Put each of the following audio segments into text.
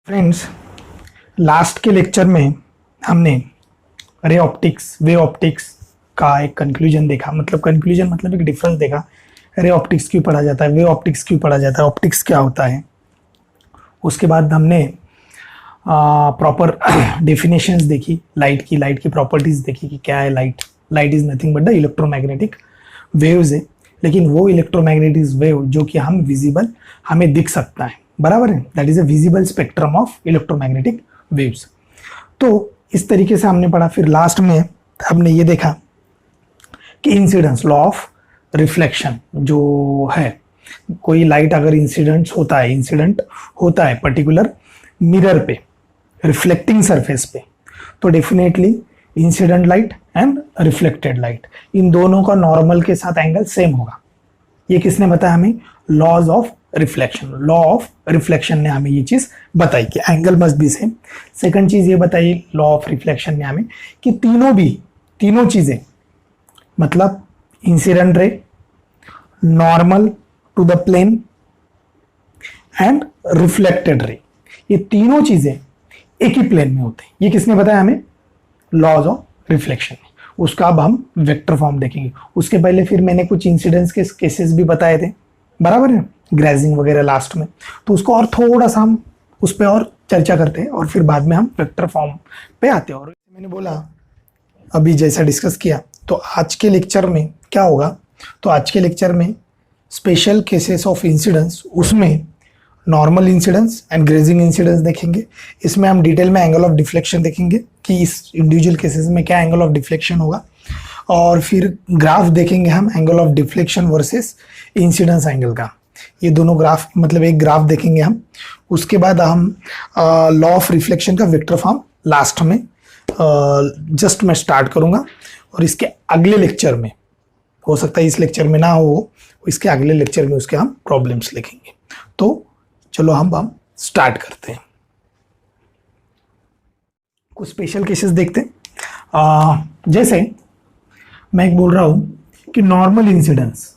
Friends, last के lecture में हमने रे ऑप्टिक्स, वे ऑप्टिक्स का एक कंक्लूजन देखा। मतलब एक डिफरेंस देखा। रे ऑप्टिक्स क्यों पढ़ा जाता है, वे ऑप्टिक्स क्यों पढ़ा जाता है, ऑप्टिक्स क्या होता है। उसके बाद हमने प्रॉपर डेफिनेशंस देखी लाइट की प्रॉपर्टीज देखी कि क्या है light is nothing but the electromagnetic waves है। लेकिन वो इलेक्ट्रोमैग्नेटिक वेव जो कि हम विजिबल हमें दिख सकता है, बराबर है, that is a visible spectrum of electromagnetic waves. तो इस तरीके से हमने पढ़ा। फिर लास्ट में हमने ये देखा कि इंसिडेंस, लॉ ऑफ रिफ्लेक्शन जो है, कोई लाइट अगर इंसिडेंट होता है पर्टिकुलर मिरर पे, रिफ्लेक्टिंग सरफेस पे, तो definitely incident light and reflected light, इन दोनों का नॉर्मल के साथ एंगल सेम होगा। ये किसने बताया हमें? Laws of reflection. Law of reflection ने हमें ये चीज बताई कि angle must be same. Second चीज ये बताई लॉ ऑफ रिफ्लेक्शन ने हमें कि तीनों चीजें, मतलब incident ray, normal to the plane and reflected ray, ये तीनों चीजें एक ही प्लेन में होते हैं। ये किसने बताया हमें? Laws of reflection. उसका अब हम वेक्टर फॉर्म देखेंगे। उसके पहले फिर मैंने कुछ इंसिडेंस के केसेस भी बताए थे, बराबर है, ग्रेजिंग वगैरह लास्ट में, तो उसको और थोड़ा सा हम उस पर और चर्चा करते हैं और फिर बाद में हम वेक्टर फॉर्म पे आते हैं। और मैंने बोला अभी जैसा डिस्कस किया, तो आज के लेक्चर में क्या होगा, तो आज के लेक्चर में स्पेशल केसेस ऑफ इंसिडेंस, उसमें normal incidence and grazing incidence देखेंगे। इसमें हम डिटेल में एंगल ऑफ डिफ्लेक्शन देखेंगे कि इस इंडिविजुअल केसेस में क्या एंगल ऑफ डिफ्लेक्शन होगा, और फिर ग्राफ देखेंगे हम angle of deflection versus incidence angle का। ये दोनों ग्राफ, मतलब एक ग्राफ देखेंगे हम। उसके बाद हम लॉ ऑफ रिफ्लेक्शन का वेक्टर फॉर्म लास्ट में जस्ट मैं स्टार्ट करूंगा, और इसके अगले लेक्चर में, हो सकता है इस लेक्चर में ना हो, इसके अगले लेक्चर में उसके हम प्रॉब्लम्स लिखेंगे। तो चलो हम स्टार्ट करते हैं। कुछ स्पेशल केसेस देखते हैं। जैसे मैं एक बोल रहा हूं कि नॉर्मल इंसिडेंस,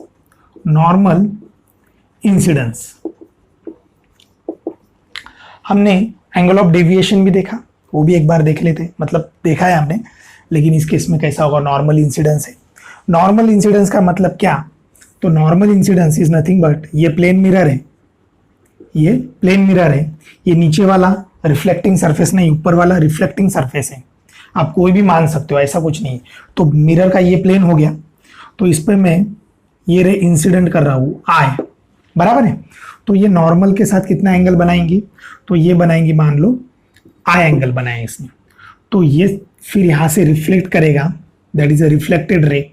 हमने एंगल ऑफ डेविएशन भी देखा, वो भी एक बार देख लेते, मतलब देखा है हमने, लेकिन इस केस में कैसा होगा? नॉर्मल इंसिडेंस है। नॉर्मल इंसिडेंस का मतलब क्या? तो normal incidence is nothing but, ये प्लेन मिरर है, ये नीचे वाला रिफ्लेक्टिंग सरफेस नहीं, ऊपर वाला रिफ्लेक्टिंग सरफेस है। आप कोई भी मान सकते हो, ऐसा कुछ नहीं। तो मिरर का ये प्लेन हो गया, तो इस पे मैं ये रे इंसिडेंट कर रहा हूं आई, बराबर है। तो ये नॉर्मल के साथ कितना एंगल बनाएंगे? तो ये बनाएंगे, मान लो आई एंगल बनाए इसने, तो ये फिर यहां से रिफ्लेक्ट करेगा, that is a reflected ray.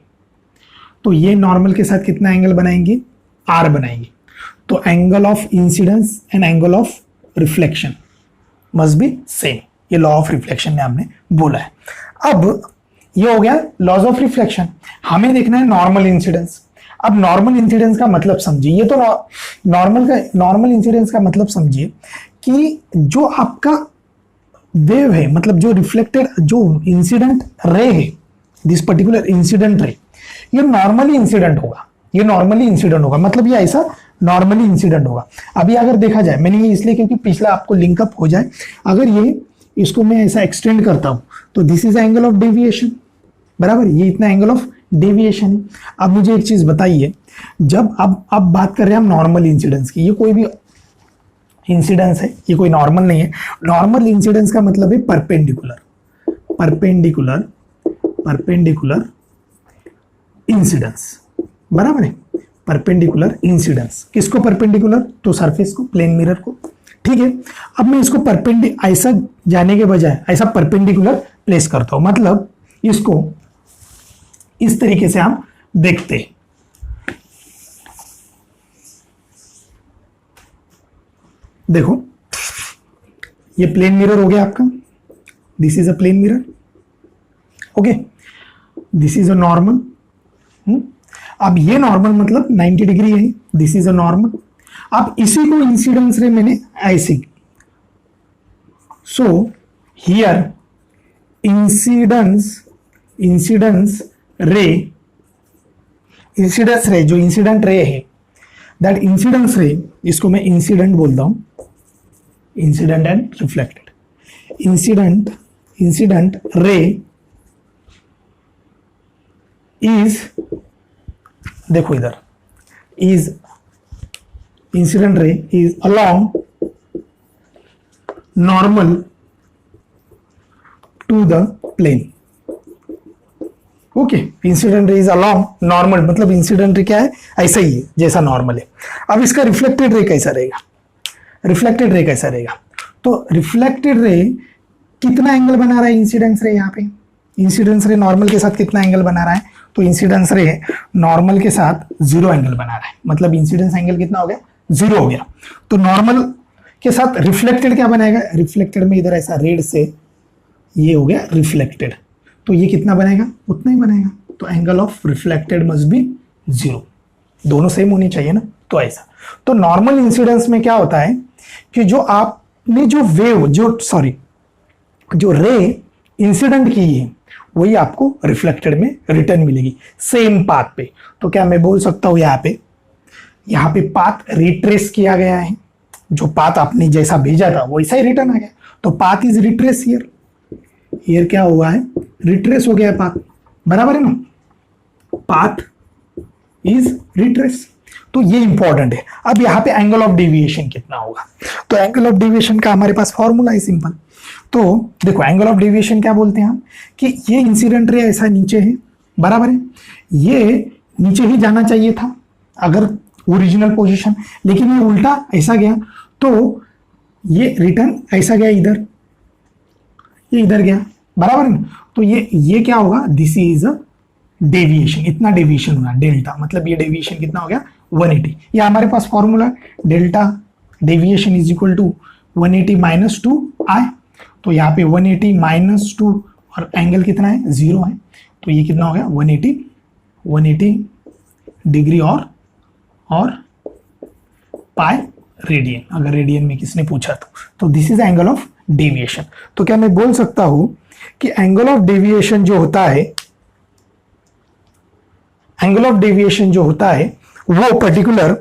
तो ये नॉर्मल के साथ कितना एंगल बनाएंगे? आर बनाएंगे। तो angle of incidence and angle of reflection must be same. ये लॉ ऑफ रिफ्लेक्शन ने हमने बोला है। अब ये हो गया लॉज ऑफ रिफ्लेक्शन। हमें देखना है नॉर्मल इंसिडेंस। अब नॉर्मल इंसिडेंस का मतलब समझिए, ये तो नॉर्मल इंसिडेंस का मतलब समझिए कि जो आपका वेव है, मतलब जो रिफ्लेक्टेड, जो इंसिडेंट रे है, दिस पर्टिकुलर इंसिडेंट रे, ये नॉर्मली इंसिडेंट होगा, मतलब ये ऐसा नॉर्मली इंसिडेंट होगा। अभी अगर देखा जाए, मैंने ये इसलिए क्योंकि पिछला आपको लिंकअप हो जाए, अगर इसको मैं ऐसा एक्सटेंड करता हूं, तो this is angle of deviation, बराबर, ये इतना एंगल ऑफ डेविएशन है। अब मुझे एक चीज बताइए, जब अब बात कर रहे हैं हम नॉर्मल इंसिडेंस की, ये कोई भी इंसिडेंस है, ये कोई नॉर्मल नहीं है। नॉर्मल इंसिडेंस का मतलब है परपेंडिकुलर इंसिडेंस, बराबर है, परपेंडिकुलर इंसिडेंस। किसको परपेंडिकुलर? तो सरफेस को, प्लेन मिरर को, ठीक है। अब मैं इसको ऐसा जाने के बजाय ऐसा परपेंडिकुलर प्लेस करता हूं, मतलब इसको इस तरीके से हम देखते हैं। देखो, ये प्लेन मिरर हो गया आपका, this is a plane mirror, okay, this is a normal. अब ये नॉर्मल मतलब 90 डिग्री है, दिस इज अ नॉर्मल। अब इसी को इंसिडेंस रे मैंने ऐसे, सो हियर इंसिडेंस रे जो इंसिडेंट रे है, दैट इंसिडेंस रे, इसको मैं इंसिडेंट बोलता हूं, incident and reflected. Incident ray is, देखो इधर, is incident ray is along normal to the plane. Okay, incident ray is along normal, मतलब इंसिडेंट रे क्या है, ऐसा ही है जैसा नॉर्मल है। अब इसका रिफ्लेक्टेड रे कैसा रहेगा, रिफ्लेक्टेड रे कैसा रहेगा, तो रिफ्लेक्टेड रे कितना एंगल बना रहा है इंसिडेंस रे, यहाँ पे इंसिडेंस रे नॉर्मल के साथ कितना एंगल बना रहा है, तो इंसिडेंस रे नॉर्मल के साथ 0 एंगल बना रहा है, मतलब इंसिडेंस एंगल कितना हो गया, 0 हो गया। तो नॉर्मल के साथ रिफ्लेक्टेड क्या बनाएगा, रिफ्लेक्टेड में इधर ऐसा रेड से ये हो गया रिफ्लेक्टेड, तो ये कितना बनेगा, उतना ही बनेगा। तो angle of reflected must be 0, दोनों सेम होनी चाहिए ना, तो ऐसा। तो नॉर्मल इंसिडेंस में क्या होता है कि जो आपने जो वेव जो रे इंसिडेंट की है वही आपको रिफ्लेक्टेड में रिटर्न मिलेगी सेम पाथ पे। तो क्या मैं बोल सकता हूं यहाँ पे पाथ रिट्रेस किया गया है, जो पाथ आपने जैसा भेजा था वैसा ही रिटर्न आ गया, तो पाथ इज रिट्रेस हियर क्या हुआ है, रिट्रेस हो गया है पाथ, बराबर है ना, पाथ इज रिट्रेस। तो ये इंपॉर्टेंट है। अब यहाँ पे एंगल ऑफ डेविएशन कितना होगा, तो एंगल ऑफ डेविएशन का हमारे पास फॉर्मूला है सिंपल। तो देखो एंगल ऑफ डेविएशन क्या बोलते हैं हम, कि ये इंसिडेंट रे ऐसा नीचे है, बराबर है, ये नीचे ही जाना चाहिए था अगर ओरिजिनल पोजीशन, लेकिन ये उल्टा ऐसा गया, तो ये रिटर्न ऐसा गया इधर, ये इधर गया, बराबर है। तो ये क्या होगा, दिस इज अ डेविएशन, इतना डेविएशन होगा डेल्टा, मतलब ये डेविएशन कितना हो गया 180। ये हमारे पास formula delta deviation is equal to 180 minus 2i। तो यहाँ पे 180 माइनस 2 और एंगल कितना है 0 है, तो ये कितना हो गया 180 डिग्री और पाई रेडियन, अगर रेडियन में किसने पूछा तो this is angle of deviation. तो क्या मैं बोल सकता हूं कि एंगल ऑफ डेविएशन जो होता है वो पर्टिकुलर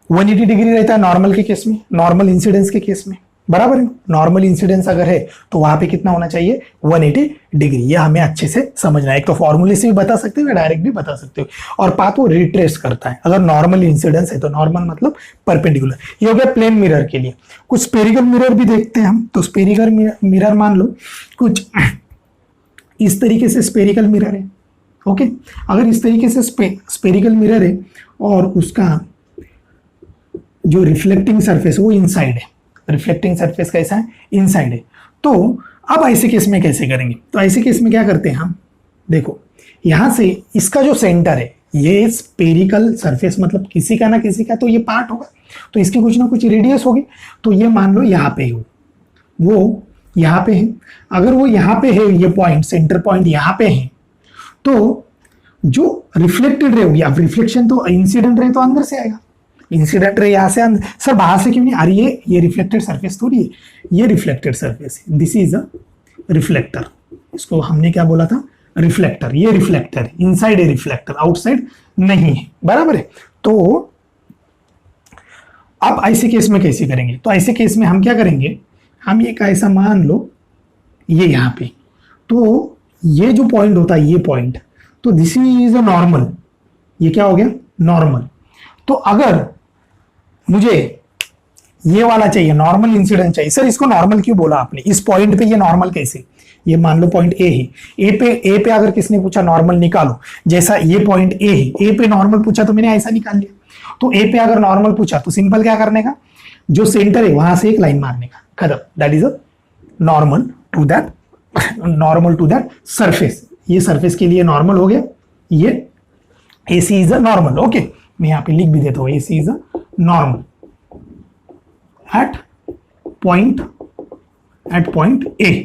180 डिग्री रहता है नॉर्मल के केस में, नॉर्मल इंसिडेंस के केस में, बराबर है। नॉर्मल इंसिडेंस अगर है तो वहां पे कितना होना चाहिए 180 डिग्री। ये हमें अच्छे से समझना है, एक तो फॉर्मूले से भी बता सकते हो या डायरेक्ट भी बता सकते हो। और पाथ वो रिट्रेस करता है अगर नॉर्मल इंसिडेंस है, तो नॉर्मल मतलब परपेंडिकुलर। ये हो गया प्लेन मिरर के लिए। कुछ स्पेरिकल मिरर भी देखते हैं हम, तो स्पेरिकल मिरर मान लो कुछ इस तरीके से स्पेरिकल मिरर है, ओके। अगर इस तरीके से स्पेरिकल मिरर है और उसका जो रिफ्लेक्टिंग सरफेस वो इनसाइड है, रिफ्लेक्टिंग सरफेस कैसा है, इनसाइड है। तो अब ऐसे केस में कैसे करेंगे, तो ऐसे केस में क्या करते हैं हम, देखो यहां से इसका जो सेंटर है, ये स्पेरिकल सरफेस मतलब किसी का ना किसी का तो ये पार्ट होगा, तो इसकी कुछ ना कुछ रेडियस होगी। तो ये मान लो यहाँ पे हो, वो यहाँ पे है, अगर वो यहाँ पे है, ये पॉइंट सेंटर पॉइंट यहाँ पे है, तो जो रिफ्लेक्टेड रे होगी, अब रिफ्लेक्शन तो इंसिडेंट रे तो अंदर से आएगा, इंसिडेंट रे यहाँ से अंदर, सर बाहर से क्यों नहीं, अरे ये रिफ्लेक्टेड सरफेस थोड़ी है, ये रिफ्लेक्टेड सरफेस है, दिस इज अ रिफ्लेक्टर। इसको हमने क्या बोला था, रिफ्लेक्टर। ये रिफ्लेक्टर इनसाइड है, रिफ्लेक्टर आउटसाइड नहीं है, बराबर है। तो अब ऐसे केस में कैसे करेंगे, तो ऐसे केस में हम क्या करेंगे, हम एक ऐसा मान लो ये यहाँ पे, तो ये जो पॉइंट होता है, ये पॉइंट, तो दिस इज अ नॉर्मल, ये क्या हो गया नॉर्मल। तो अगर मुझे ये वाला चाहिए, नॉर्मल इंसिडेंस चाहिए, सर इसको नॉर्मल क्यों बोला आपने, इस पॉइंट पे ये नॉर्मल कैसे, ये मान लो पॉइंट ए है, ए पे अगर किसने पूछा नॉर्मल निकालो, जैसा ये पॉइंट ए है, ए पे नॉर्मल पूछा तो मैंने ऐसा निकाल लिया। तो ए पे अगर नॉर्मल पूछा तो सिंपल क्या करने का, जो सेंटर है वहां से एक लाइन मारने का, खत्म, that is a normal to that surface. ये सरफेस के लिए नॉर्मल हो गया, ये AC is a normal, okay. मैं यहाँ पे लिख भी देता हूँ, AC is a normal at point A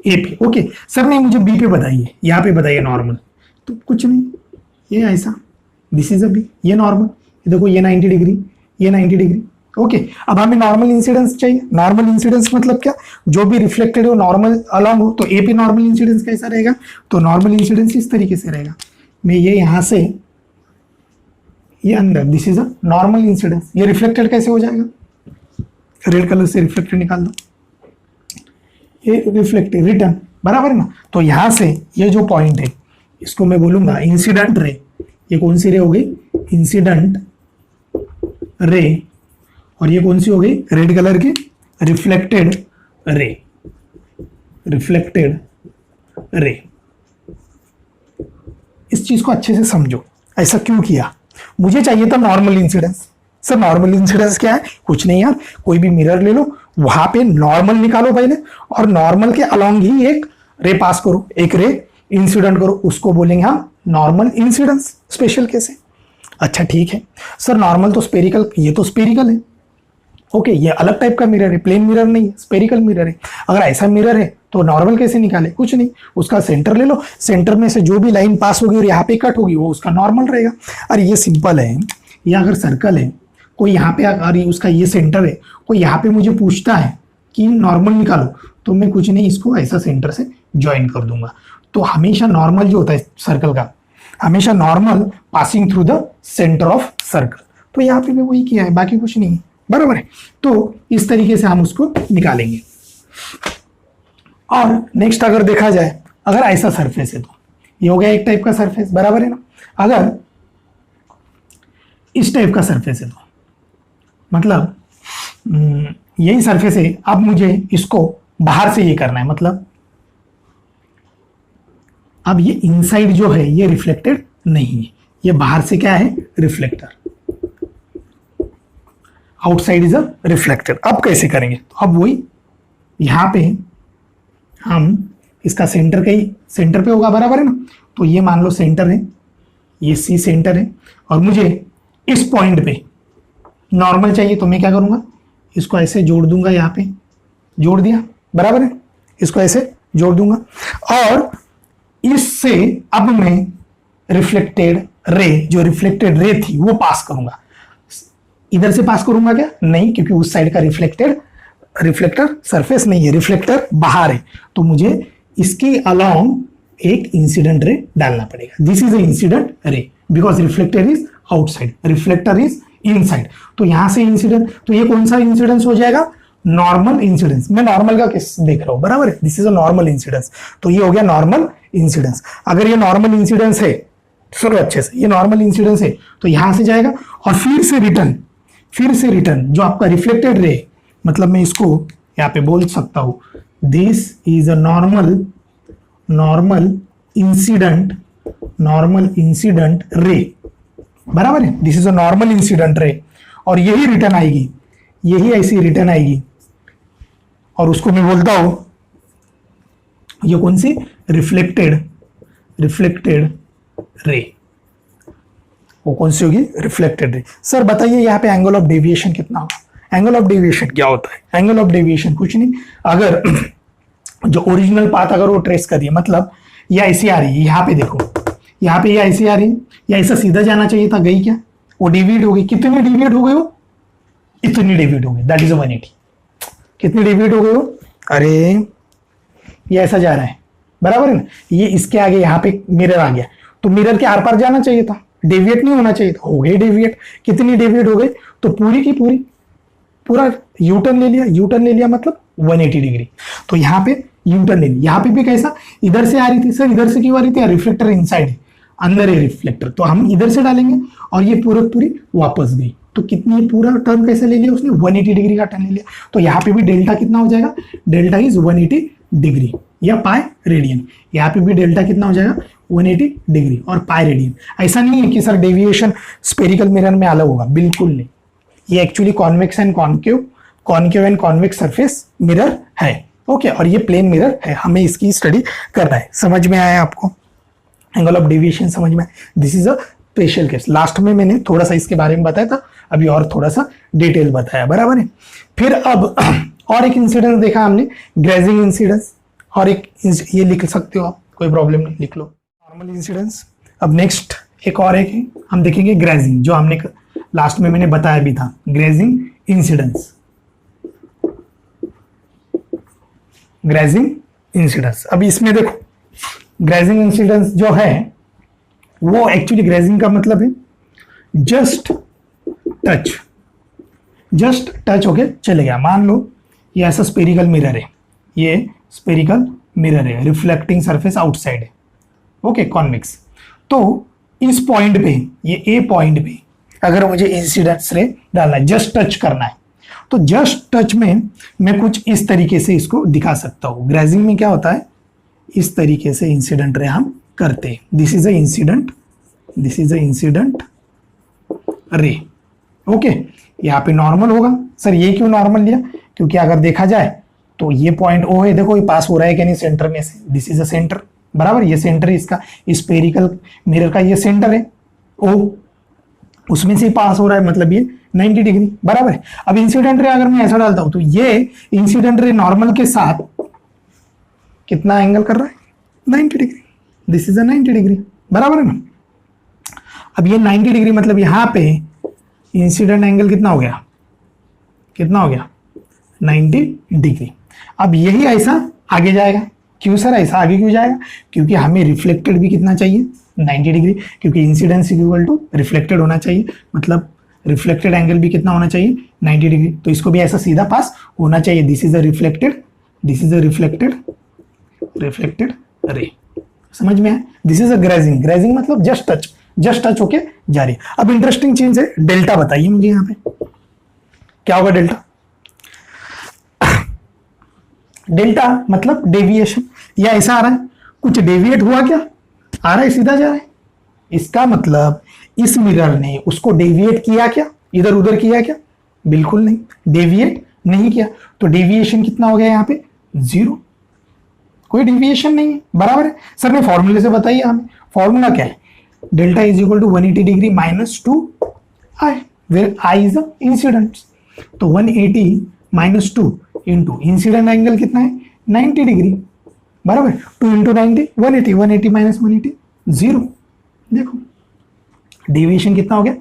पे, ओके। सर नहीं मुझे B पे बताइए, यहाँ पे बताइए नॉर्मल, तो कुछ नहीं, ये ऐसा, दिस इज अ B, ये नॉर्मल, देखो ये 90 डिग्री, ये 90 डिग्री, ओके। अब हमें नॉर्मल इंसिडेंस चाहिए। नॉर्मल इंसिडेंस मतलब क्या, जो भी रिफ्लेक्टेड हो नॉर्मल अलॉन्ग हो, तो ए पे नॉर्मल इंसिडेंस कैसा रहेगा, तो नॉर्मल इंसिडेंस इस तरीके से रहेगा। मैं ये यहां से ये अंदर, this is a normal incidence, ये रिफ्लेक्टेड कैसे हो जाएगा, रेड कलर से रिफ्लेक्टेड निकाल दो, ये रिफ्लेक्टेड रिटर्न, बराबर है ना। तो यहां से ये जो पॉइंट है इसको मैं बोलूंगा इंसिडेंट रे। ये कौन सी रे हो गई? Incident ray. और ये कौन सी हो गई? रेड कलर की रिफ्लेक्टेड रे, रिफ्लेक्टेड रे। इस चीज को अच्छे से समझो, ऐसा क्यों किया? मुझे चाहिए था normal incidence. Sir normal incidence क्या है? कुछ नहीं यार, कोई भी मिरर ले लो, वहां पे नॉर्मल निकालो पहले, और नॉर्मल के अलोंग ही एक रे पास करो, एक रे इंसिडेंट करो, उसको बोलेंगे हम नॉर्मल इंसिडेंस। स्पेशल केस है। अच्छा ठीक है सर, नॉर्मल तो स्पेरिकल, ये तो स्पेरिकल है। ओके, ये अलग टाइप का मिरर है, प्लेन मिरर नहीं है, स्पेरिकल मिरर है। अगर ऐसा मिरर है तो नॉर्मल कैसे निकाले? कुछ नहीं, उसका सेंटर ले लो, सेंटर में से जो भी लाइन पास होगी और यहाँ पे कट होगी वो उसका नॉर्मल रहेगा। अरे ये सिंपल है। ये अगर सर्कल है, कोई यहाँ पे अगर उसका ये सेंटर है, कोई यहाँ पे मुझे पूछता है कि नॉर्मल निकालो, तो मैं कुछ नहीं, इसको ऐसा सेंटर से ज्वाइन कर दूंगा। तो हमेशा नॉर्मल जो होता है सर्कल का, हमेशा normal passing through the centre of circle. तो यहाँ पे भी वही किया है, बाकी कुछ नहीं, बराबर है। तो इस तरीके से हम उसको निकालेंगे। और नेक्स्ट अगर देखा जाए, अगर ऐसा सरफेस है तो ये हो गया एक टाइप का सरफेस, बराबर है ना। अगर इस टाइप का सरफेस है तो मतलब यही सरफेस है, अब मुझे इसको बाहर से ये करना है, मतलब अब ये इनसाइड जो है ये रिफ्लेक्टेड नहीं है, ये बाहर से क्या है? Reflector. Outside is a reflected. अब कैसे करेंगे? तो अब वही यहां पे हम इसका सेंटर कहीं सेंटर पे होगा, बराबर है ना। तो ये मान लो सेंटर है, ये सी सेंटर है, और मुझे इस पॉइंट पे नॉर्मल चाहिए, तो मैं क्या करूंगा? इसको ऐसे जोड़ दूंगा, यहाँ पे जोड़ दिया, बराबर है। इसको ऐसे जोड़ दूंगा, और इससे अब मैं रिफ्लेक्टेड रे, जो रिफ्लेक्टेड रे थी वो पास करूंगा। इधर से पास करूंगा क्या? नहीं, क्योंकि उस साइड का रिफ्लेक्टर सरफेस नहीं है, रिफ्लेक्टर बाहर है। तो मुझे इसके अलोंग एक इंसिडेंट रे डालना पड़ेगा। दिस इज अ इंसिडेंट रे because reflector is outside, reflector is inside. तो यहां से इंसिडेंट, तो ये कौन सा इंसिडेंस हो जाएगा? Normal incidence. मैं नॉर्मल का केस देख रहा हूं, बराबर है। This is a normal incidence. तो ये हो गया नॉर्मल इंसिडेंस। अगर ये नॉर्मल इंसिडेंस है, सुनो अच्छे से, ये नॉर्मल इंसिडेंस है, तो यहां से जाएगा और फिर से रिटर्न जो आपका रिफ्लेक्टेड रे, मतलब मैं इसको यहां पे बोल सकता हूं, this is a normal incident ray, बराबर है। This is a normal incident ray, और यही रिटर्न आएगी, यही ऐसी रिटर्न आएगी, और उसको मैं बोलता हूं ये कौन सी? Reflected ray. वो कौन सी होगी? Reflected ray. सर बताइए यहाँ पे एंगल ऑफ डेविएशन कितना होगा? एंगल ऑफ डेविएशन क्या होता है? एंगल ऑफ डेविएशन कुछ नहीं, अगर जो ओरिजिनल पाथ अगर वो ट्रेस करिए, मतलब ये ऐसी आ रही है, यहाँ पे देखो, यहाँ पे ये ऐसी आ रही है, या ऐसा सीधा जाना चाहिए था, गई क्या? वो डिविएट हो गई। कितनी डिविएट हो गई वो? इतनी डिविएट हो गई, दैट इज 180। कितनी डिविएट हो गई वो? अरे ये ऐसा जा रहा है, बराबर है ना। ये इसके आगे यहाँ पे मिरर आ गया, तो मिरर के आर पार जाना चाहिए था, डेविएट नहीं होना चाहिए था, हो गई डेविएट। कितनी डेविएट हो गई? तो पूरी की पूरी पूरा यूटर्न ले लिया मतलब 180 डिग्री। तो यहाँ पे यूटर्न ले लिया। यहाँ पे भी कैसा? इधर से आ रही थी, सर इधर से क्यों आ रही थी? रिफ्लेक्टर इनसाइड है, अंदर है रिफ्लेक्टर, तो हम इधर से डालेंगे, और ये पूरी वापस गई। तो कितनी पूरा टर्न कैसे ले लिया उसने? 180 डिग्री का टर्न ले लिया। तो यहाँ पे भी डेल्टा कितना हो जाएगा? डेल्टा इज 180 डिग्री या पाई रेडियन। यहाँ पे भी डेल्टा कितना हो जाएगा? 180 डिग्री और पाई रेडियन। ऐसा नहीं है कि सर डेविएशन स्पेरिकल मिरर में अलग होगा, बिल्कुल नहीं। ये actually convex and concave and convex surface mirror है, ओके। और ये प्लेन मिरर है, हमें इसकी स्टडी करना है। समझ में आया आपको? एंगल ऑफ डेविएशन समझ में? This is a special case. Last में मैंने थोड़ा सा इसके बारे में बताया था, अभी और थोड़ा सा डिटेल बताया, बराबर है। फिर अब और एक इंसिडेंस देखा हमने, ग्रेजिंग इंसिडेंस, और एक ये लिख सकते हो आप, कोई प्रॉब्लम नहीं, लिख लो, नॉर्मल इंसिडेंस। अब नेक्स्ट एक और एक है, हम देखेंगे ग्रेजिंग, जो हमने लास्ट में मैंने बताया भी था, ग्रेजिंग इंसिडेंस। ग्रेजिंग इंसिडेंस, अब इसमें देखो, ग्रेजिंग इंसिडेंस जो है वो एक्चुअली, ग्रेजिंग का मतलब है जस्ट टच, जस्ट टच होके चले गया। मान लो ये ऐसा स्पेरिकल मिरर है, ये स्पेरिकल मिरर है, रिफ्लेक्टिंग सरफेस आउटसाइड है, ओके, कॉन्वेक्स। तो इस पॉइंट पे, ये ए पॉइंट पे अगर मुझे इंसिडेंट रे डालना है, जस्ट टच करना है, तो जस्ट टच में मैं कुछ इस तरीके से इसको दिखा सकता हूं। ग्रेजिंग में क्या होता है, इस तरीके से इंसिडेंट रे हम करते हैं। This is a incident, this is a incident रे, ओके। यहाँ पे नॉर्मल होगा। सर ये क्यों नॉर्मल लिया, क्योंकि अगर देखा जाए तो ये पॉइंट ओ है, देखो ये पास हो रहा है कि नहीं सेंटर में से, दिस इज अ सेंटर, बराबर, ये सेंटर है इसका, स्पेरिकल मिरर का ये सेंटर है ओ, उसमें से पास हो रहा है, मतलब ये 90 डिग्री, बराबर है। अब इंसिडेंट रे अगर मैं ऐसा डालता हूं तो ये इंसिडेंट रे नॉर्मल के साथ कितना एंगल कर रहा है, 90 degree, this is a 90 degree, बराबर है ना। अब ये 90 डिग्री मतलब यहां पे इंसिडेंट एंगल कितना हो गया, कितना हो गया, 90 डिग्री। अब यही ऐसा आगे जाएगा, क्यों सर ऐसा आगे क्यों जाएगा, क्योंकि हमें रिफ्लेक्टेड भी कितना चाहिए, 90 डिग्री, क्योंकि इंसिडेंस इक्वल टू रिफ्लेक्टेड होना चाहिए, मतलब रिफ्लेक्टेड एंगल भी कितना होना चाहिए, 90 डिग्री। तो इसको भी ऐसा सीधा पास होना चाहिए, this is a reflected, this is a reflected, reflected ray, समझ में है। This is a grazing, grazing मतलब जस्ट टच, जस्ट टच होके जा रही है। अब इंटरेस्टिंग चीज है, डेल्टा बताइए मुझे यहाँ पे क्या होगा डेल्टा। डेल्टा मतलब डेविएशन, या ऐसा आ रहा है कुछ डेविएट हुआ क्या, आ रहा है सीधा जा रहा है, इसका मतलब इस मिरर ने उसको डेविएट किया क्या, इधर उधर किया क्या, बिल्कुल नहीं, डेविएट नहीं किया। तो डेविएशन कितना हो गया यहाँ पे, 0, कोई डेविएशन नहीं है, बराबर है। सर ने फॉर्मूले से बताइए हमें, फॉर्मूला क्या है, delta is equal to 180 degree minus 2 I, where I is the incident. तो 180 माइनस 2 इंटू इंसिडेंट एंगल कितना है, 90 डिग्री, बराबर, 2 इंटू 90 180, 180 माइनस 180 0। देखो डेविएशन कितना हो गया,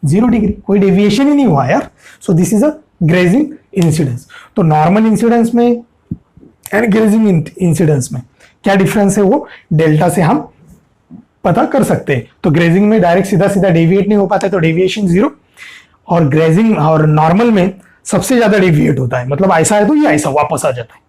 0 डिग्री, कोई डेविएशन ही नहीं हुआ यार। So this is a grazing incidence. तो नॉर्मल इंसिडेंस में एंड ग्रेजिंग इंसिडेंस में क्या डिफरेंस है, वो डेल्टा से हम पता कर सकते हैं। तो ग्रेजिंग में डायरेक्ट सीधा सीधा डेविएट नहीं हो पाता है, तो डेविएशन 0, और ग्रेजिंग और नॉर्मल में सबसे ज्यादा डेविएट होता है, मतलब ऐसा है तो ये ऐसा वापस आ जाता है,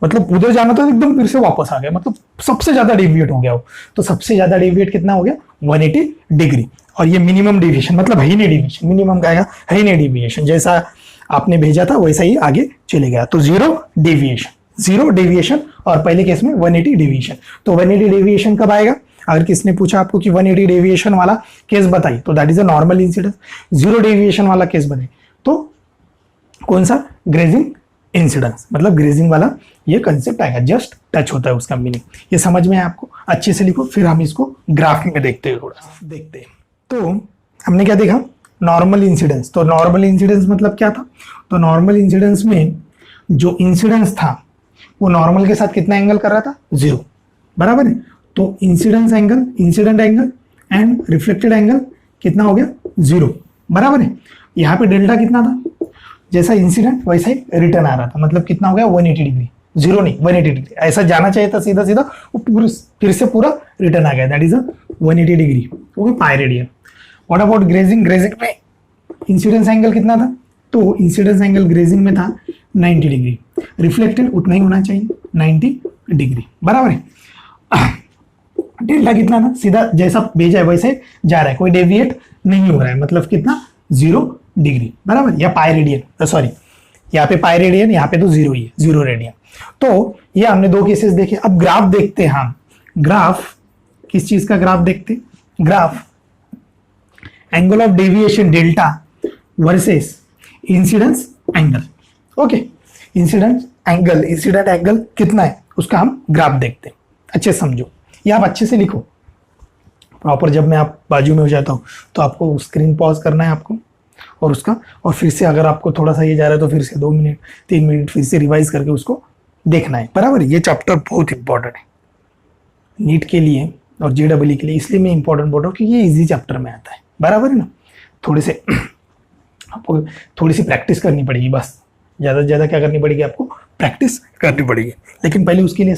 मतलब उधर जाना तो एकदम फिर से वापस आ गया, मतलब सबसे ज्यादा डेविएट हो गया वो। तो सबसे ज्यादा डेविएट कितना हो गया, 180 डिग्री। और ये मिनिमम डेविएशन, मतलब है ही नहीं डेविएशन, मिनिमम का है ही नहीं डेविएशन, जैसा आपने भेजा था वैसा ही आगे चले गया। तो 0 डेविएशन, 0 डेविएशन, और पहले केस में 180 डेविएशन। तो 180 डेविएशन कब आएगा, अगर किसने पूछा आपको कि 180 डेविएशन वाला केस बताइए, तो that is a normal incidence. 0 deviation वाला केस बताइए तो कौन सा, ग्रेजिंग इंसिडेंस, मतलब ग्रेजिंग वाला ये कंसेप्ट आएगा, जस्ट टच होता है उसका मीनिंग। ये समझ में है आपको, अच्छे से लिखो, फिर हम इसको ग्राफ में देखते हैं, थोड़ा सा देखते हैं। तो हमने क्या देखा, नॉर्मल इंसिडेंस। तो नॉर्मल इंसिडेंस मतलब क्या था, तो नॉर्मल इंसिडेंस में जो इंसिडेंस था वो नॉर्मल के साथ कितना एंगल कर रहा था, 0, बराबर है। तो incidence angle, incident angle and reflected angle कितना हो गया, 0, बराबर है। यहाँ पे डेल्टा कितना था, जैसा इंसिडेंट वैसा ही रिटर्न आ रहा था, मतलब कितना हो गया, 180 डिग्री, 0 नहीं 180 डिग्री, ऐसा जाना चाहिए था सीधा सीधा, वो पूरा फिर से पूरा रिटर्न आ गया, that is a 180 degree, okay, pi radian. What about grazing, grazing में इंसिडेंस एंगल कितना था, तो इंसिडेंस एंगल ग्रेजिंग में था 90 डिग्री, रिफ्लेक्टेड उतना ही होना चाहिए 90 डिग्री, बराबर है। डेल्टा कितना था, सीधा जैसा भेजा है वैसे जा रहा है, कोई डेविएट नहीं हो रहा है, मतलब कितना, 0 डिग्री, बराबर, या पाई रेडियन, सॉरी यहाँ पे पाई रेडियन, यहाँ पे तो 0 ही है, 0 रेडियन। तो ये हमने 2 केसेस देखे। अब ग्राफ देखते हैं हम, ग्राफ किस चीज का ग्राफ देखते हैं, graph angle of deviation delta versus incidence angle, okay, incidence angle, incident angle कितना है उसका हम ग्राफ देखते हैं, अच्छे समझो, ये आप अच्छे से लिखो प्रॉपर। जब मैं आप बाजू में हो जाता हूँ तो आपको स्क्रीन पॉज करना है आपको, और उसका, और फिर से अगर आपको थोड़ा सा ये जा रहा है तो फिर से 2 मिनट 3 मिनट फिर से रिवाइज करके उसको देखना है, बराबर। ये चैप्टर बहुत इंपॉर्टेंट है नीट के लिए और JEE के लिए, इसलिए मैं इंपॉर्टेंट बोल रहा हूँ कि ये इजी चैप्टर में आता है, बराबर है ना। थोड़े से आपको थोड़ी सी प्रैक्टिस करनी पड़ेगी, बस ज़्यादा से ज़्यादा क्या करनी पड़ेगी, आपको प्रैक्टिस करनी पड़ेगी। लेकिन पहले उसके लिए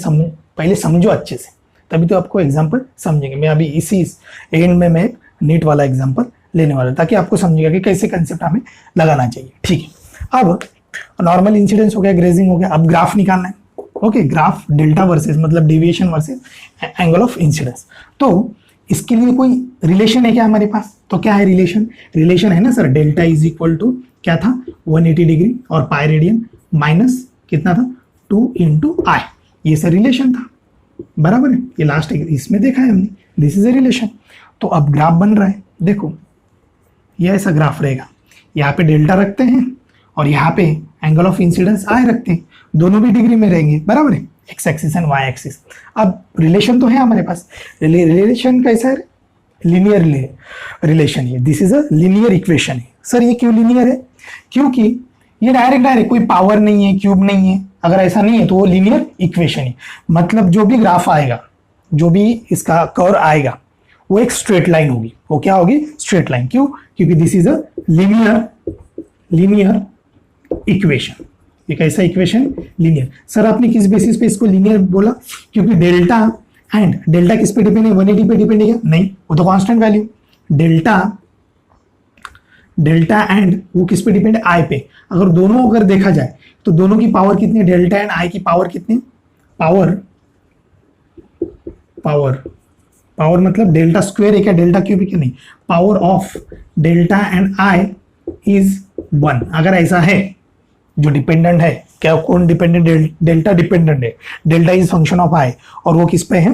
पहले समझो अच्छे से, तभी तो आपको एग्जाम्पल समझेंगे। मैं अभी इसी एंड में मैं नीट वाला एग्जाम्पल लेने वाला, ताकि आपको समझेगा कि कैसे कंसेप्ट हमें लगाना चाहिए, ठीक है। अब नॉर्मल इंसिडेंस हो गया, ग्रेजिंग हो गया, अब ग्राफ निकालना है। ओके, ग्राफ डेल्टा वर्सेस मतलब deviation versus angle of incidence. तो इसके लिए कोई रिलेशन है क्या हमारे पास? तो क्या है रिलेशन? रिलेशन है ना sir, delta is equal to क्या था 180 डिग्री और पाई रेडियन माइनस कितना था 2 इंटू आई, ये सर रिलेशन था, बराबर है। ये लास्ट इसमें देखा है हमने, दिस इज ए रिलेशन। तो अब ग्राफ बन रहा है, देखो ये ऐसा ग्राफ रहेगा, यहाँ पे डेल्टा रखते हैं और यहाँ पे एंगल ऑफ इंसिडेंस आई रखते हैं, दोनों भी डिग्री में रहेंगे, बराबर है, X axis and Y axis. अब रिलेशन तो है हमारे पास, रिलेशन कैसा है? लीनियर रिलेशन है, this is a linear equation है। सर ये क्यों लीनियर है? क्योंकि ये डायरेक्ट कोई पावर नहीं है, क्यूब नहीं है, अगर ऐसा नहीं है तो वो लीनियर इक्वेशन है। मतलब जो भी ग्राफ आएगा, जो भी इसका कर्व आएगा वो एक स्ट्रेट लाइन होगी। वो क्या होगी? Straight line. क्यों? क्योंकि this is a linear equation. ये कैसा इक्वेशन? लीनियर। सर आपने किस बेसिस पे इसको लीनियर बोला? क्योंकि डेल्टा एंड डेल्टा किस पे डिपेंड है? 180 पे डिपेंड है क्या? नहीं, वो तो कांस्टेंट वैल्यू। डेल्टा एंड वो किस पे डिपेंड है? आई पे। अगर दोनों अगर देखा जाए तो दोनों की पावर कितनी है? डेल्टा एंड आई की पावर कितनी? पावर मतलब डेल्टा स्क्वायर है क्या, डेल्टा क्यूब है क्या? नहीं, power of delta and I is 1। अगर ऐसा है, जो डिपेंडेंट है, क्या कौन डिपेंडेंट? डेल्टा डिपेंडेंट है, डेल्टा इज फंक्शन ऑफ आई और वो किस पे है?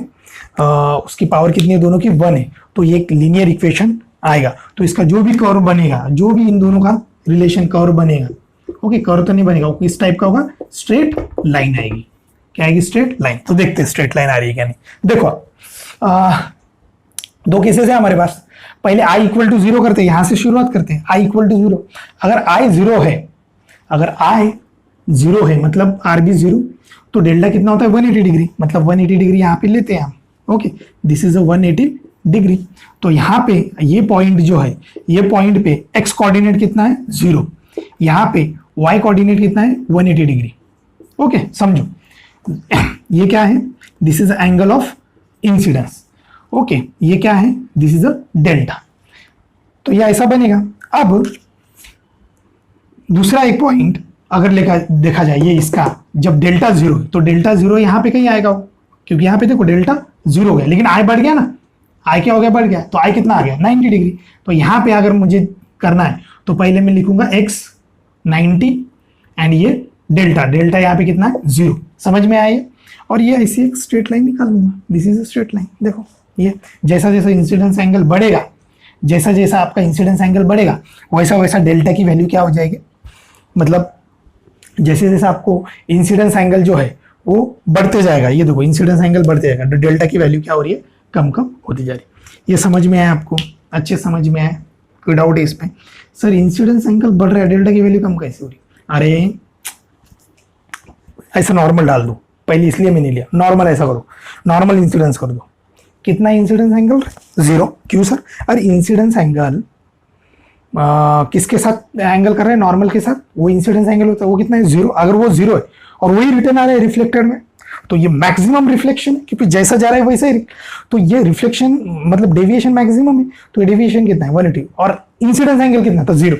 उसकी पावर कितनी है? दोनों की 1 है। तो ये एक लीनियर इक्वेशन आएगा। तो इसका जो भी कर्व बनेगा, जो भी इन दोनों का रिलेशन कर्व बनेगा, ओके, कर्व तो नहीं बनेगा, वो किस टाइप का होगा? स्ट्रेट लाइन आएगी। क्या आएगी? Straight line. तो देखते हैं स्ट्रेट लाइन आ रही है क्या नहीं। देखो दो केसेस है हमारे पास। पहले i इक्वल टू 0 करते हैं, यहां से शुरुआत करते हैं। i इक्वल टू 0, अगर i 0 है, अगर i 0 है मतलब r भी 0, तो डेल्टा कितना होता है? 180 डिग्री। मतलब 180 डिग्री यहाँ पे लेते हैं हम। Okay, this is a 180 degree. तो यहाँ पे ये पॉइंट जो है, ये पॉइंट पे x कोऑर्डिनेट कितना है? 0। यहाँ पे y कोऑर्डिनेट कितना है? 180 डिग्री। ओके, समझो ये क्या है? This is angle of incidence. Okay, ये क्या है? This is a delta. तो ये ऐसा बनेगा। अब दूसरा एक पॉइंट अगर देखा जाए, ये इसका जब डेल्टा 0 है तो डेल्टा 0 यहां पे कहीं आएगा वो, क्योंकि यहां पे देखो डेल्टा 0 हो गया, लेकिन आई बढ़ गया ना, आई क्या हो गया? बढ़ गया। तो आई कितना आ गया? 90 डिग्री। तो यहां पे अगर मुझे करना है तो पहले मैं लिखूंगा x 90 एंड ये डेल्टा यहाँ पे कितना है? 0। समझ में आया? और ये ऐसी एक स्ट्रेट लाइन निकाल लूंगा। This is a straight line. देखो ये जैसा जैसा इंसिडेंस एंगल बढ़ेगा, जैसा जैसा आपका इंसिडेंस एंगल बढ़ेगा, वैसा वैसा डेल्टा की वैल्यू क्या हो जाएगी? मतलब जैसे जैसे आपको इंसिडेंस एंगल जो है वो बढ़ते जाएगा, ये देखो इंसिडेंस एंगल बढ़ते जाएगा, तो डेल्टा की वैल्यू क्या हो रही है? कम कम होती जा रही है। ये समझ में आया आपको? अच्छे समझ में आया? कोई डाउट है इसमें? सर इंसिडेंस एंगल बढ़ रहा है, डेल्टा की वैल्यू कम कैसे हो रही? अरे ऐसा नॉर्मल डाल दो पहले, इसलिए मैं नहीं लिया। नॉर्मल ऐसा करो, नॉर्मल इंसिडेंस कर दो। कितना इंसिडेंस एंगल? 0। क्यों सर? अरे इंसिडेंस एंगल किसके साथ एंगल कर रहे हैं? नॉर्मल के साथ। वो इंसिडेंस एंगल होता है, वो कितना है? 0। अगर वो 0 है और वही रिटर्न आ रहा है रिफ्लेक्टेड में, तो ये मैक्सिमम रिफ्लेक्शन है, क्योंकि जैसा जा रहा है वैसा ही। तो ये रिफ्लेक्शन मतलब डेविएशन मैक्सिमम है, तो डेविएशन कितना है? 180। और इंसिडेंस एंगल कितना था? 0।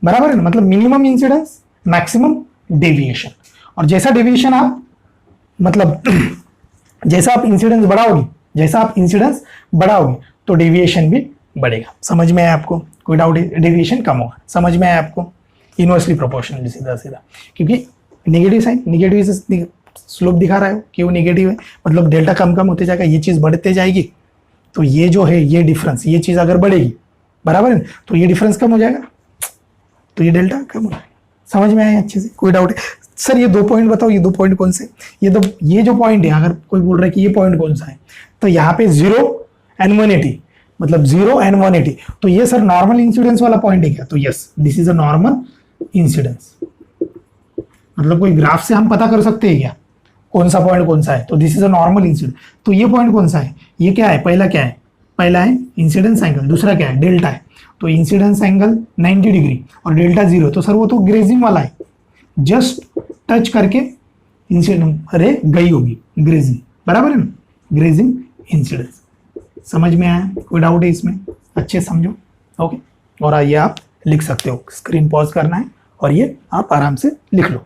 बराबर है ना? मतलब मिनिमम इंसिडेंस, मैक्सिमम डेविएशन। और जैसा डेविएशन आप मतलब जैसा आप इंसिडेंस बढ़ाओगे तो डेविएशन भी बढ़ेगा। समझ में आया आपको? कोई डाउट? डेविएशन कम होगा। समझ में आया आपको? इनवर्सली प्रोपोर्शनल, सीधा सीधा, क्योंकि नेगेटिव साइन, नेगेटिव से स्लोप दिखा रहा है कि वो नेगेटिव है, मतलब डेल्टा कम कम होते जाएगा, ये चीज बढ़ते जाएगी। तो ये जो है ये डिफरेंस, ये चीज अगर बढ़ेगी, बराबर है, तो ये डिफरेंस कम हो जाएगा, तो ये डेल्टा कम हो जाएगा। समझ में आया अच्छे से? कोई डाउट है? सर ये 2 पॉइंट बताओ, ये 2 पॉइंट कौन से? ये जो पॉइंट है, अगर कोई बोल रहा है कि ये पॉइंट कौन सा है, तो यहाँ पे 0 एंड 180, मतलब 0 एंड 180, तो ये सर नॉर्मल इंसिडेंस वाला पॉइंट है क्या? तो yes, this is a normal incidence. मतलब कोई ग्राफ से हम पता कर सकते हैं क्या कौन सा पॉइंट कौन सा है? तो this is a normal incidence. तो ये पॉइंट कौन सा है? ये क्या है? पहला क्या है? पहला है इंसिडेंस एंगल, दूसरा क्या है? डेल्टा है। तो इंसिडेंस एंगल 90 डिग्री और डेल्टा 0, तो सर वो तो ग्रेजिंग वाला है, जस्ट टच करके इंसिडेंट रे गई होगी, ग्रेजिंग, बराबर है ना? Grazing incidence. समझ में आया? कोई डाउट है इसमें? अच्छे समझो। ओके, और आइए आप लिख सकते हो, स्क्रीन पॉज करना है और ये आप आराम से लिख लो।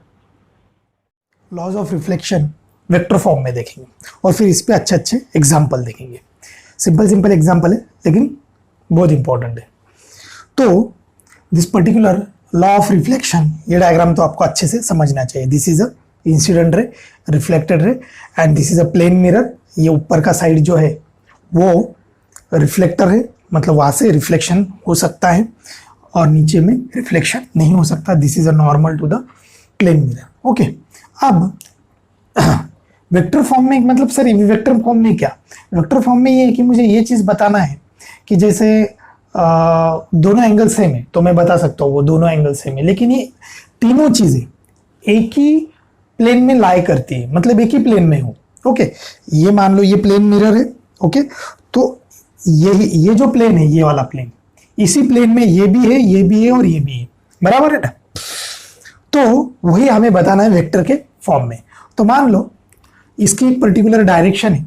Laws of reflection vector form में देखेंगे और फिर इस पे अच्छे अच्छे एग्जाम्पल देखेंगे। सिंपल सिंपल एग्जाम्पल है लेकिन बहुत इंपॉर्टेंट है। तो this particular law of reflection, ये डायग्राम तो आपको अच्छे से समझना चाहिए। This is a incident ray, reflected ray, and this is a plane mirror. ये ऊपर का साइड जो है वो रिफ्लेक्टर है, मतलब वहां से रिफ्लेक्शन हो सकता है और नीचे में रिफ्लेक्शन नहीं हो सकता। This is a normal to the plane mirror. Okay, अब वेक्टर फॉर्म में मतलब सर वेक्टर फॉर्म में क्या, वेक्टर फॉर्म में ये है कि मुझे ये चीज बताना है कि जैसे दोनों एंगल सेम है तो मैं बता सकता हूँ वो दोनों एंगल सेम है, लेकिन ये तीनों चीजें एक ही प्लेन में लाई करती है, मतलब एक ही प्लेन में हो। ओके, ये मान लो ये प्लेन मिरर है। ओके, तो ये जो प्लेन है, ये वाला प्लेन, इसी प्लेन में ये भी है, ये भी है और ये भी है, बराबर है ना। तो वही हमें बताना है वेक्टर के फॉर्म में। तो मान लो इसकी एक पर्टिकुलर डायरेक्शन है।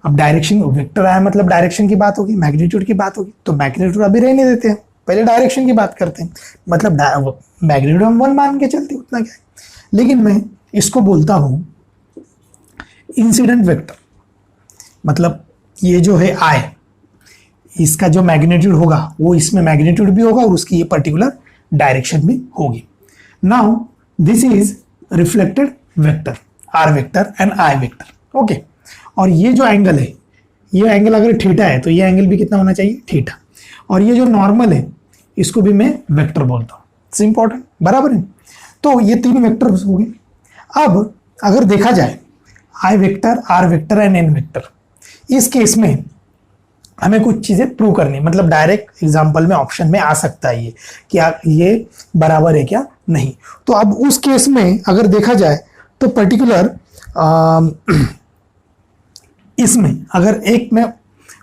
अब डायरेक्शन वेक्टर आया मतलब डायरेक्शन की बात होगी, मैग्नीट्यूड की बात होगी। तो मैग्नीट्यूड अभी रहने देते हैं, पहले डायरेक्शन की बात करते हैं। मतलब मैग्नीट्यूड हम 1 मान के चलते, उतना क्या है। लेकिन मैं इसको बोलता हूं इंसिडेंट वेक्टर। मतलब ये जो है आई, इसका जो मैग्नीट्यूड होगा वो इसमें मैग्नीट्यूड भी होगा और उसकी ये पर्टिकुलर डायरेक्शन भी होगी। Now this is reflected vector, R vector and I vector. Okay, और ये जो एंगल है, ये एंगल अगर थीटा है तो ये एंगल भी कितना होना चाहिए, थीटा। और ये जो नॉर्मल है इसको भी मैं वेक्टर बोलता हूँ। इट्स इंपॉर्टेंट, बराबर है। तो ये 3 वेक्टर हो गए। अब अगर देखा जाए I vector, R vector and N vector, इस केस में हमें कुछ चीजें प्रूव करनी, मतलब डायरेक्ट एग्जांपल में ऑप्शन में आ सकता है ये क्या ये बराबर है क्या नहीं। तो अब उस केस में अगर देखा जाए तो पर्टिकुलर इसमें अगर एक मैं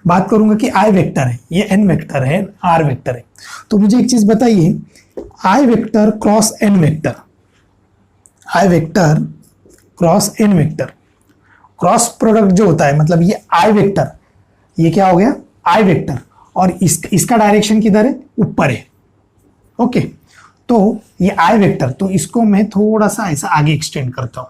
बात करूंगा कि आई वेक्टर है, ये एन वेक्टर है, आर वेक्टर है, तो मुझे एक चीज बताइए, I vector cross N vector, I vector cross N vector, cross product जो होता है, मतलब ये आई वेक्टर, ये क्या हो गया आई वेक्टर, और इसका डायरेक्शन किधर है, ऊपर है। ओके, तो ये आई वेक्टर, तो इसको मैं थोड़ा सा ऐसा आगे एक्सटेंड करता हूं,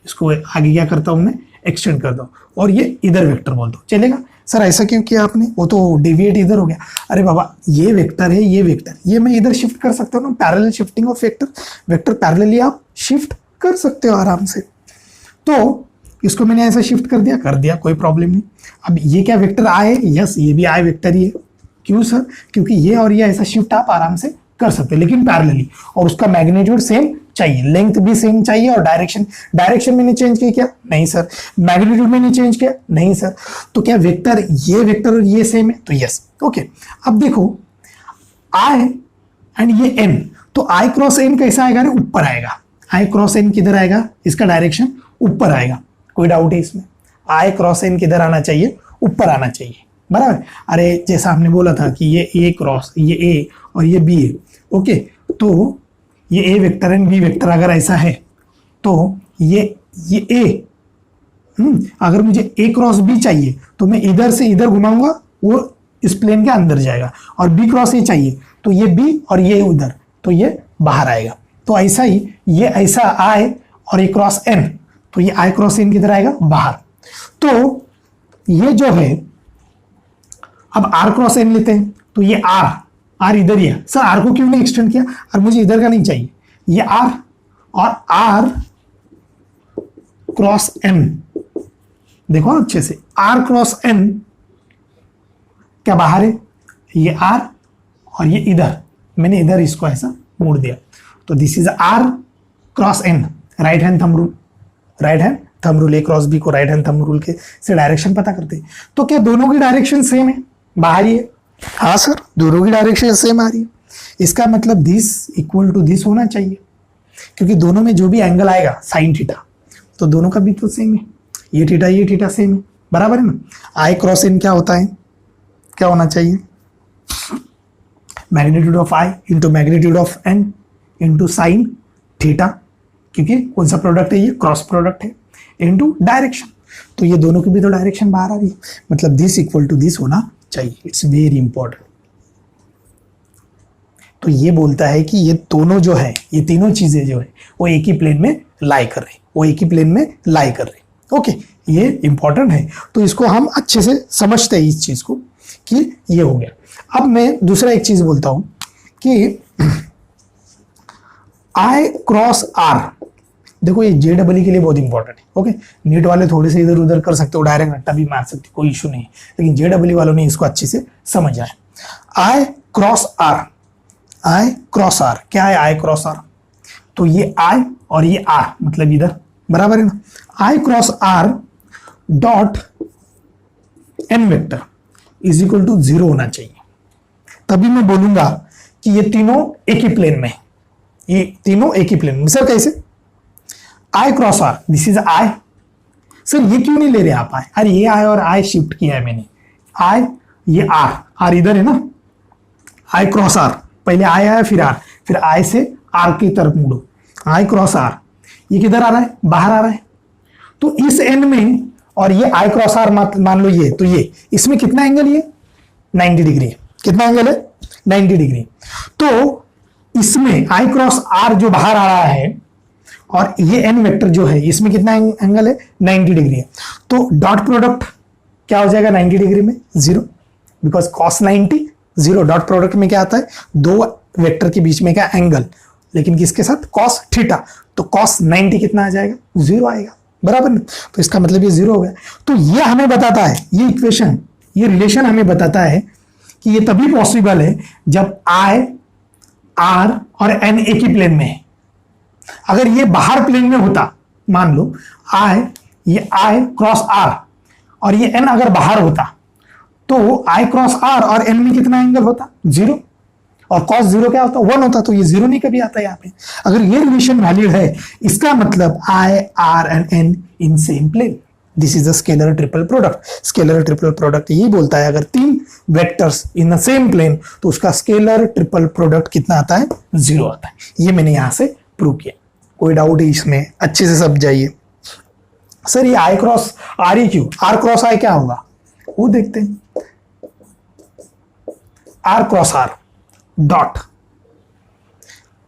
इसको आगे क्या करता हूं मैं, एक्सटेंड करता हूं, और ये इधर वेक्टर बोल दो, चलेगा। सर ऐसा क्यों किया आपने, वो तो डेविएट इधर हो गया। अरे बाबा, ये वेक्टर है, ये वेक्टर, ये मैं इधर शिफ्ट कर सकता हूँ ना, parallel shifting of vector, vector parallelly आप शिफ्ट कर सकते हो आराम से। तो इसको मैंने ऐसा शिफ्ट कर दिया, कोई प्रॉब्लम नहीं। अब ये क्या वेक्टर आई है, यस ये भी आई वेक्टर ही है। क्यों सर, क्योंकि ये और ये ऐसा शिफ्ट आप आराम से कर सकते हैं, लेकिन पैरेलली, और उसका मैग्नीट्यूड सेम चाहिए, लेंथ भी सेम चाहिए, और डायरेक्शन मैंने चेंज किया नहीं सर, मैग्नीट्यूड मैंने चेंज किया नहीं सर। तो क्या वेक्टर, ये वेक्टर और ये सेम है, तो यस। ओके, अब देखो आई एंड ये एन, तो आई क्रॉस एन कैसा आएगा, ऊपर आएगा। आई क्रॉस एन किधर आएगा, इसका डायरेक्शन ऊपर आएगा, कोई डाउट है इसमें। आई क्रॉस एन किधर आना चाहिए, ऊपर आना चाहिए, बराबर। अरे जैसा हमने बोला था कि ये ए क्रॉस, ये ए और ये बी है। ओके, तो ये ए वेक्टर एंड बी वेक्टर अगर ऐसा है तो ये ए, अगर मुझे ए क्रॉस बी चाहिए तो मैं इधर से इधर घुमाऊंगा, वो इस प्लेन के अंदर जाएगा, और बी क्रॉस ए चाहिए तो ये बी और ये उधर, तो ये बाहर आएगा। तो ऐसा ही ये ऐसा आई और ये क्रॉस एन, तो ये आई क्रॉस एन किधर आएगा, बाहर। तो ये जो है, अब आर क्रॉस एन लेते हैं, तो ये आर इधर ही है। सर आर को क्यों नहीं एक्सटेंड किया, और मुझे इधर का नहीं चाहिए, ये आर और आर क्रॉस एन, देखो अच्छे से, आर क्रॉस एन क्या बाहर है, ये आर और ये इधर, मैंने इधर इसको ऐसा मोड़ दिया, तो this is R cross N, right hand thumb rule, right hand thumb rule, A cross B को राइट हैंड थंब रूल के से डायरेक्शन पता करते हैं। तो क्या दोनों की डायरेक्शन सेम है, बाहर ही है, हाँ सर दोनों की डायरेक्शन सेम आ रही है। इसका मतलब दिस इक्वल टू दिस होना चाहिए, क्योंकि दोनों में जो भी एंगल आएगा साइन थीटा, तो दोनों का भी तो सेम है, ये थीटा सेम है, बराबर है ना। आई क्रॉस एन क्या होता है, क्या होना चाहिए, magnitude of I into magnitude of N into sine theta, क्योंकि कौन सा प्रोडक्ट है, ये क्रॉस प्रोडक्ट है, इंटू डायरेक्शन, तो ये दोनों की भी तो डायरेक्शन बाहर आ रही है, मतलब दिस इक्वल टू दिस होना चाहिए। It's very important. तो ये बोलता है कि ये दोनों जो है, ये तीनों चीजें जो है वो एक ही प्लेन में लाई कर रही, वो एक ही प्लेन में लाई कर रही। ओके, ये इंपॉर्टेंट है, तो इसको हम अच्छे से समझते हैं इस चीज को कि ये हो गया। अब मैं दूसरा एक चीज बोलता हूं कि आई क्रॉस आर, देखो ये JEE के लिए बहुत इंपॉर्टेंट है। ओके, नीट वाले थोड़े से इधर उधर कर सकते हो, डायरेक्ट रट्टा भी मार सकते, कोई इशू नहीं है, लेकिन JEE वालों ने इसको अच्छे से समझा है। I cross R, I cross R क्या है? आई क्रॉस आर, तो ये आई और ये आर मतलब इधर बराबर है ना। I cross R dot N vector is equal to 0 होना चाहिए, तभी मैं बोलूंगा कि ये तीनों एक ही प्लेन में, ये तीनों एक ही प्लेन में। सर कैसे? I cross R, this is I. Sir ये क्यों नहीं ले रहे आप आई? अरे ये आई और आई शिफ्ट किया है मैंने, आई ये आर, आर इधर है ना। आई क्रॉस आर, पहले आई आया फिर आर, फिर आई से आर की तरफ मुड़ो, आई क्रॉस आर, ये किधर आ रहा है? बाहर आ रहा है। तो इस एन में, और ये आई क्रॉस आर मान लो ये, तो ये इसमें कितना एंगल? ये 90 डिग्री है। कितना एंगल है? 90 डिग्री। तो इसमें आई क्रॉस आर जो बाहर आ रहा है और ये एन वेक्टर जो है इसमें कितना एंगल है? 90 डिग्री है। तो डॉट प्रोडक्ट क्या हो जाएगा 90 डिग्री में? 0, बिकॉज cos 90 0। डॉट प्रोडक्ट में क्या आता है? दो वेक्टर के बीच में क्या एंगल, लेकिन किसके साथ? cos theta. तो cos 90 कितना आ जाएगा? 0 आएगा, बराबर ना। तो इसका मतलब ये 0 हो गया। तो ये हमें बताता है, ये इक्वेशन, ये रिलेशन हमें बताता है कि ये तभी पॉसिबल है जब आई, आर और एन एक ही प्लेन में है। अगर ये बाहर प्लेन में होता, मान लो आई, ये आई क्रॉस आर और ये एन अगर बाहर होता, तो आई क्रॉस आर और एन में कितना एंगल होता? 0, और cos 0 क्या होता? 1 होता। तो ये 0 नहीं कभी आता यहाँ पे। अगर ये रिलेशन वैलिड है, इसका मतलब I, R and N in same plane. This is the scalar triple product. Scalar triple product यही बोलता है, अगर 3 vectors in the same plane तो उसका स्केलर ट्रिपल प्रोडक्ट कितना आता है? 0 आता है। ये मैंने यहां से प्रूव किया। कोई डाउट है इसमें? अच्छे से समझाइए। सर ये आई क्रॉस आर ही क्यों? आर क्रॉस आई क्या होगा वो देखते हैं। R cross R dot,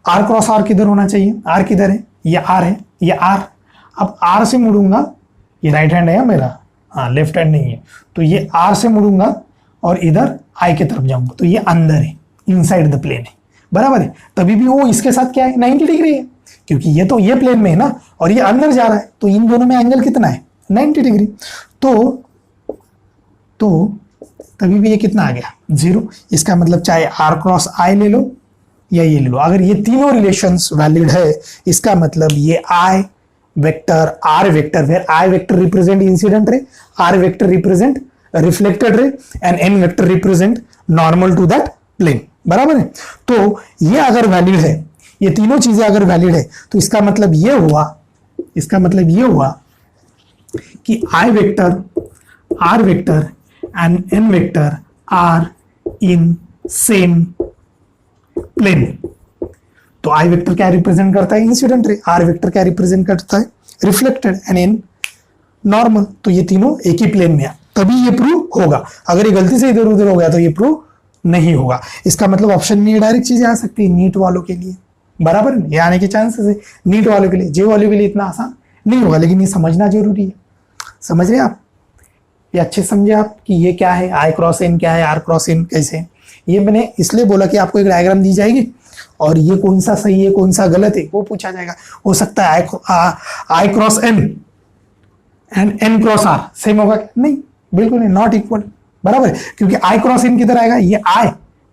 R cross R किधर होना चाहिए? आर किधर है? ये आर है, ये आर। अब आर से मुड़ूंगा, ये राइट हैंड है मेरा, हाँ लेफ्ट हैंड नहीं है, तो ये आर से मुड़ूंगा और इधर आई की तरफ जाऊंगा, तो ये अंदर है, इनसाइड द प्लेन है, बराबर है। तभी भी वो इसके साथ क्या है? 90 डिग्री है, क्योंकि ये तो ये प्लेन में है ना और ये अंदर जा रहा है, तो इन दोनों में एंगल कितना है? 90 डिग्री। तो तभी भी ये कितना आ गया? 0। इसका मतलब चाहे आर क्रॉस आई ले लो या ये ले लो, अगर ये तीनों रिलेशंस वैलिड है, इसका मतलब ये I vector, R vector, where I vector represent incident ray, R vector represent reflected ray and N vector represent normal to that plane, बराबर है। तो ये अगर वैलिड है, ये तीनों चीजें अगर वैलिड है, तो इसका मतलब ये हुआ, इसका मतलब ये हुआ कि I vector, R vector and n vector are in same plane। तो I वेक्टर क्या रिप्रेजेंट करता है? Incident ray. R वेक्टर क्या रिप्रेजेंट करता है? रिफ्लेक्टेड। And n normal. तो ये तीनों एक ही प्लेन में है, तभी ये प्रूव होगा। अगर ये गलती से इधर उधर हो गया तो ये प्रूव नहीं होगा। इसका मतलब ऑप्शन में डायरेक्ट चीजें आ सकती है नीट वालों के लिए, बराबर है, ये आने के चांसेस है नीट वालों के लिए। जे वालों के लिए इतना आसान नहीं होगा, लेकिन ये समझना जरूरी है। समझ रहे आप? ये अच्छे समझे आप कि ये क्या है, आई क्रॉस एन क्या है, आर क्रॉस एन कैसे है। ये मैंने इसलिए बोला कि आपको एक डायग्राम दी जाएगी और ये कौन सा सही है कौन सा गलत है वो पूछा जाएगा। हो सकता है I cross N and N cross R same होगा? नहीं, बिल्कुल नहीं, नॉट इक्वल, बराबर है। क्योंकि आई क्रॉस एन किधर आएगा? ये आई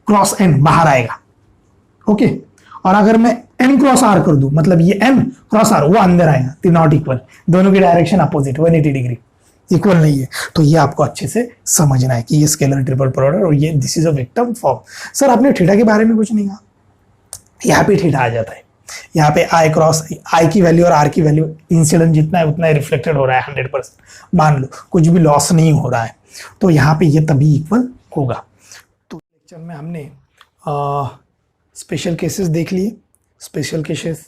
क्रॉस एन बाहर आएगा, ओके। और अगर मैं एन क्रॉस आर कर दूं, मतलब ये एन क्रॉस आर वो अंदर आएगा, तो नॉट इक्वल। दोनों की डायरेक्शन अपोजिट, 180 डिग्री, इक्वल नहीं है। तो ये आपको अच्छे से समझना है कि ये स्केलर ट्रिपल प्रोडक्ट और ये this is a vector form. Sir आपने थीटा के बारे में कुछ नहीं कहा, यहाँ पे थीटा आ जाता है। यहाँ पे आई क्रॉस आई की वैल्यू और आर की वैल्यू इंसिडेंट जितना है उतना ही रिफ्लेक्टेड हो रहा है 100%, मान लो कुछ भी लॉस नहीं हो रहा है, तो यहाँ पे ये तभी इक्वल होगा। तो लेक्चर में हमने स्पेशल केसेस देख लिए। स्पेशल केसेस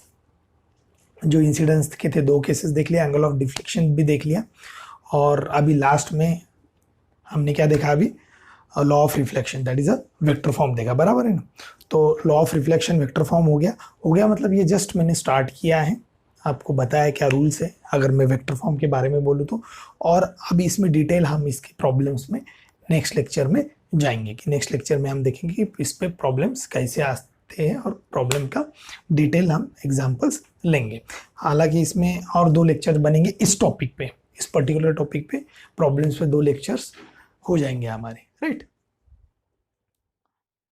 जो इंसिडेंट्स के थे 2 केसेस देख लिया, एंगल ऑफ डिफ्लेक्शन भी देख लिया, और अभी लास्ट में हमने क्या देखा? अभी law of reflection, that is a vector form देगा, बराबर है ना। तो law of reflection vector form हो गया मतलब ये जस्ट मैंने स्टार्ट किया है, आपको बताया क्या रूल्स है अगर मैं वेक्टर फॉर्म के बारे में बोलूँ तो। और अभी इसमें डिटेल हम इसके प्रॉब्लम्स में नेक्स्ट लेक्चर में जाएंगे, कि नेक्स्ट लेक्चर में हम देखेंगे कि इस पे प्रॉब्लम्स कैसे आते हैं और प्रॉब्लम का डिटेल हम एग्जांपल्स लेंगे। हालांकि इसमें और 2 लेक्चर बनेंगे इस टॉपिक पे, इस पर्टिकुलर टॉपिक पे प्रॉब्लम्स पे 2 लेक्चर्स हो जाएंगे हमारे, राइट।